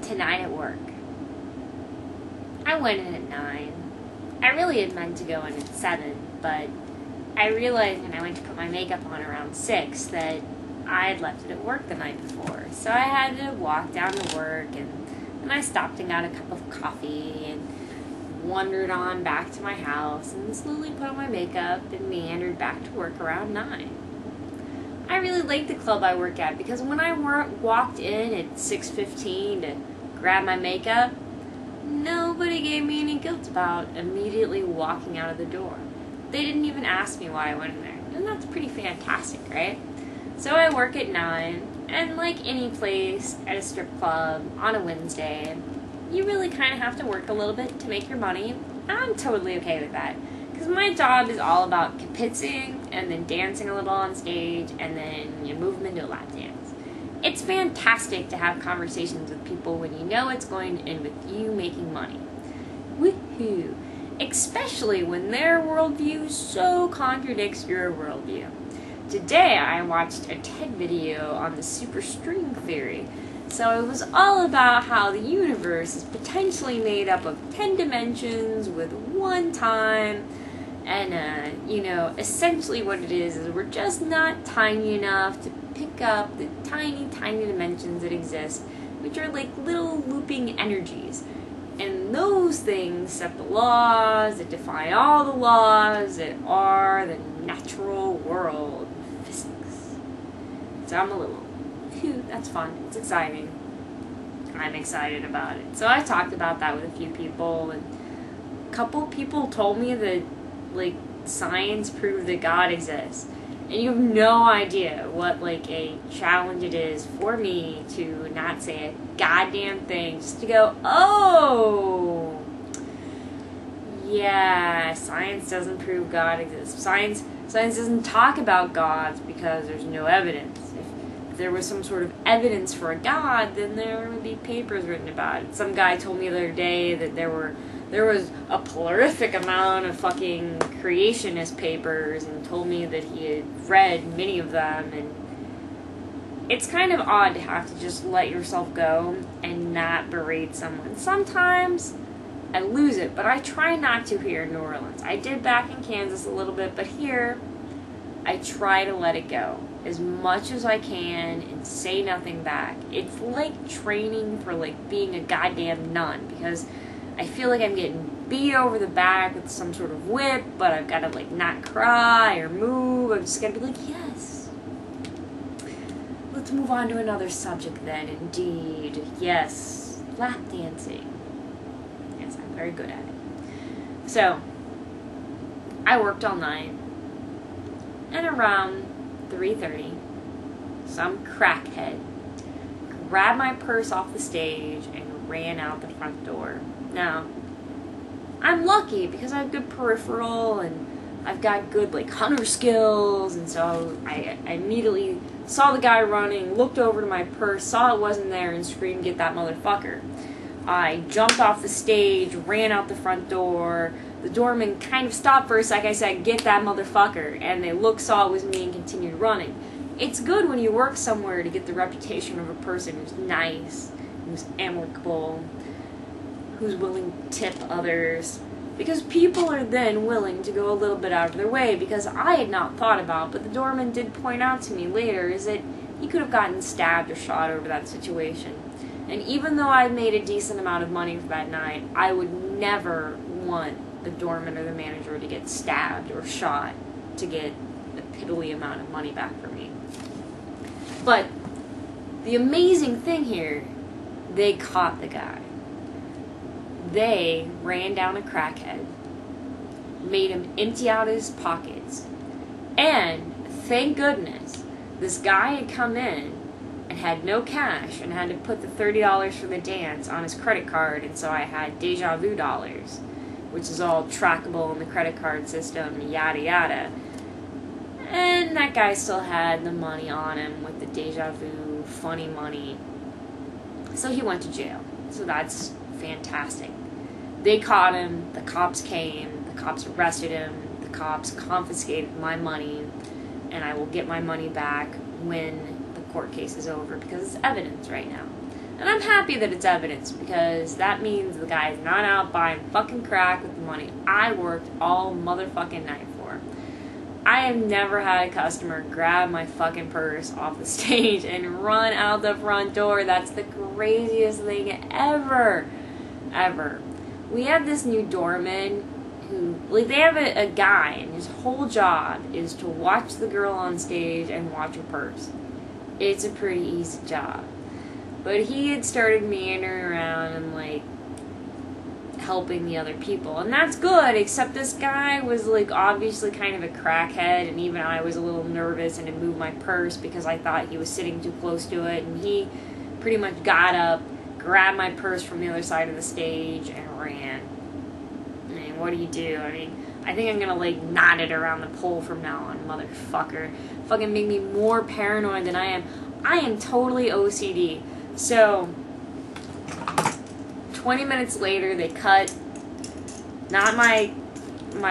tonight at work. I went in at 9. I really had meant to go in at 7, but I realized when I went to put my makeup on around 6 that I had left it at work the night before. So I had to walk down to work, and then I stopped and got a cup of coffee and wandered on back to my house and slowly put on my makeup and meandered back to work around 9. I really liked the club I work at because when I walked in at 6:15 to grab my makeup, nobody gave me any guilt about immediately walking out of the door. They didn't even ask me why I went in there. And that's pretty fantastic, right? So I work at 9, and like any place at a strip club on a Wednesday, you really kind of have to work a little bit to make your money. I'm totally okay with that. Because my job is all about kibitzing and then dancing a little on stage, and then you move them into a lap dance. It's fantastic to have conversations with people when you know it's going to end with you making money. Woohoo! Especially when their worldview so contradicts your worldview. Today I watched a TED video on the superstring theory. So it was all about how the universe is potentially made up of 10 dimensions with one time. And, essentially what it is we're just not tiny enough to pick up the tiny, tiny dimensions that exist, which are like little looping energies. And those things set the laws that defy all the laws that are the natural world, physics. So I'm a little, phew, that's fun, it's exciting. I'm excited about it. So I talked about that with a few people, and a couple people told me that, like, science proved that God exists. And you have no idea what, like, a challenge it is for me to not say a goddamn thing, just to go, oh, yeah, science doesn't prove God exists. Science doesn't talk about gods because there's no evidence. If there was some sort of evidence for a God, then there would be papers written about it. Some guy told me the other day that there was a prolific amount of fucking creationist papers, and told me that he had read many of them, and it's kind of odd to have to just let yourself go and not berate someone. Sometimes I lose it, but I try not to here in New Orleans. I did back in Kansas a little bit, but here I try to let it go as much as I can and say nothing back. It's like training for like being a goddamn nun, because I feel like I'm getting beat over the back with some sort of whip, but I've got to like not cry or move. I'm just got to be like, yes. Let's move on to another subject then, indeed. Yes, lap dancing. Yes, I'm very good at it. So, I worked all night, and around 3:30, some crackhead grabbed my purse off the stage and ran out the front door. Now, I'm lucky because I have good peripheral and I've got good like hunter skills, and so I immediately saw the guy running, looked over to my purse, saw it wasn't there, and screamed, "Get that motherfucker." I jumped off the stage, ran out the front door. The doorman kind of stopped for a sec. I said, "Get that motherfucker," and they saw it was me, and continued running. It's good when you work somewhere to get the reputation of a person who's nice, who's amicable, who's willing to tip others, because people are then willing to go a little bit out of their way, because I had not thought about, but the doorman did point out to me later, is that he could have gotten stabbed or shot over that situation. And even though I made a decent amount of money for that night, I would never want the doorman or the manager to get stabbed or shot to get a piddly amount of money back from me. But the amazing thing here, they caught the guy. They ran down a crackhead, made him empty out his pockets, and thank goodness this guy had come in and had no cash and had to put the $30 for the dance on his credit card, and so I had deja vu dollars, which is all trackable in the credit card system, yada yada. And that guy still had the money on him with the deja vu funny money, so he went to jail. So that's fantastic. They caught him, the cops came, the cops arrested him, the cops confiscated my money, and I will get my money back when the court case is over, because it's evidence right now. And I'm happy that it's evidence, because that means the guy's not out buying fucking crack with the money I worked all motherfucking night for. I have never had a customer grab my fucking purse off the stage and run out the front door. That's the craziest thing ever. Ever. We have this new doorman who, like, they have a guy, and his whole job is to watch the girl on stage and watch her purse. It's a pretty easy job. But he had started meandering around and, like, helping the other people. And that's good, except this guy was, like, obviously kind of a crackhead, and even I was a little nervous and had moved my purse because I thought he was sitting too close to it. And he pretty much got up, grabbed my purse from the other side of the stage, and ran. I mean, what do you do? I mean, I think I'm gonna, like, knot it around the pole from now on, motherfucker. Fucking make me more paranoid than I am. I am totally OCD. So, 20 minutes later, they cut, not my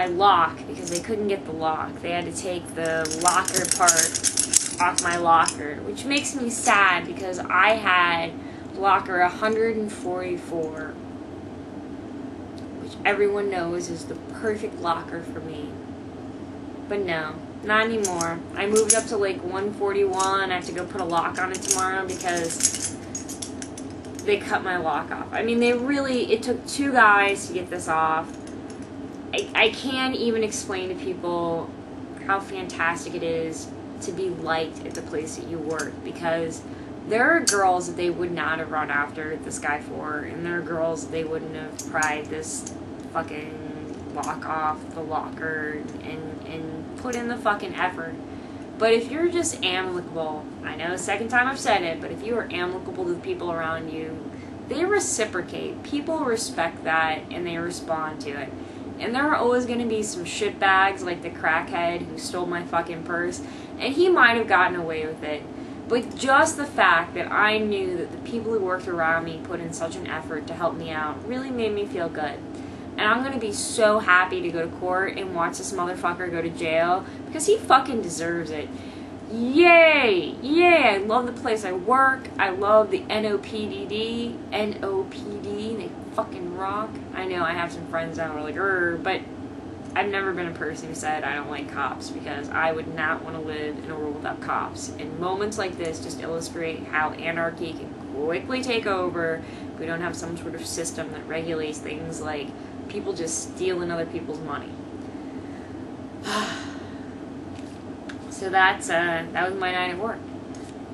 lock, because they couldn't get the lock. They had to take the locker part off my locker, which makes me sad, because I had locker 144, which everyone knows is the perfect locker for me. But no, not anymore. I moved up to, like, 141. I have to go put a lock on it tomorrow because they cut my lock off. I mean, it took 2 guys to get this off. I can't even explain to people how fantastic it is to be liked at the place that you work, because there are girls that they would not have run after this guy for, and there are girls that they wouldn't have pried this fucking lock off the locker and put in the fucking effort. But if you're just amicable, I know the second time I've said it, but if you are amicable to the people around you, they reciprocate. People respect that, and they respond to it. And there are always going to be some shitbags like the crackhead who stole my fucking purse, and he might have gotten away with it. But just the fact that I knew that the people who worked around me put in such an effort to help me out really made me feel good. And I'm going to be so happy to go to court and watch this motherfucker go to jail, because he fucking deserves it. Yay! Yay! I love the place I work. I love the NOPD. They fucking rock. I know I have some friends that are like, but I've never been a person who said I don't like cops, because I would not want to live in a world without cops. And moments like this just illustrate how anarchy can quickly take over if we don't have some sort of system that regulates things like people just stealing other people's money. So that was my night at work.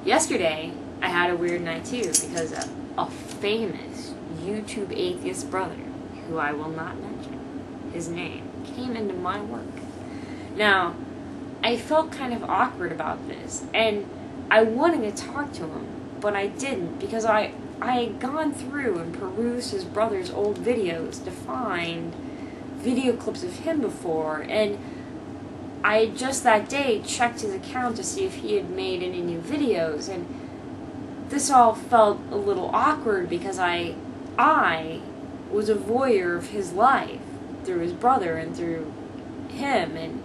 Yesterday, I had a weird night too, because a famous YouTube atheist brother, who I will not mention his name, came into my work. Now, I felt kind of awkward about this, and I wanted to talk to him, but I didn't, because I had gone through and perused his brother's old videos to find video clips of him before, and I had just that day checked his account to see if he had made any new videos, and this all felt a little awkward because I was a voyeur of his life through his brother and through him, and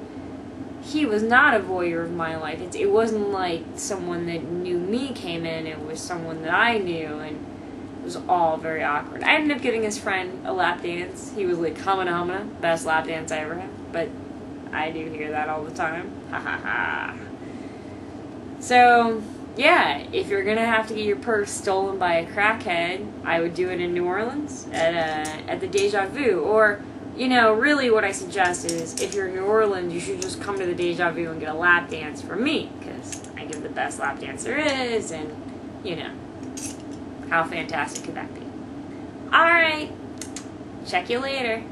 he was not a voyeur of my life. It wasn't like someone that knew me came in, it was someone that I knew, and it was all very awkward. I ended up giving his friend a lap dance. He was like, humana, best lap dance I ever had, but I do hear that all the time. Ha ha ha. So, yeah, if you're gonna have to get your purse stolen by a crackhead, I would do it in New Orleans at the Deja Vu. Or, you know, really what I suggest is, if you're in New Orleans, you should just come to the Deja Vu and get a lap dance from me, because I give the best lap dance there is, and, you know, how fantastic could that be? Alright, check you later.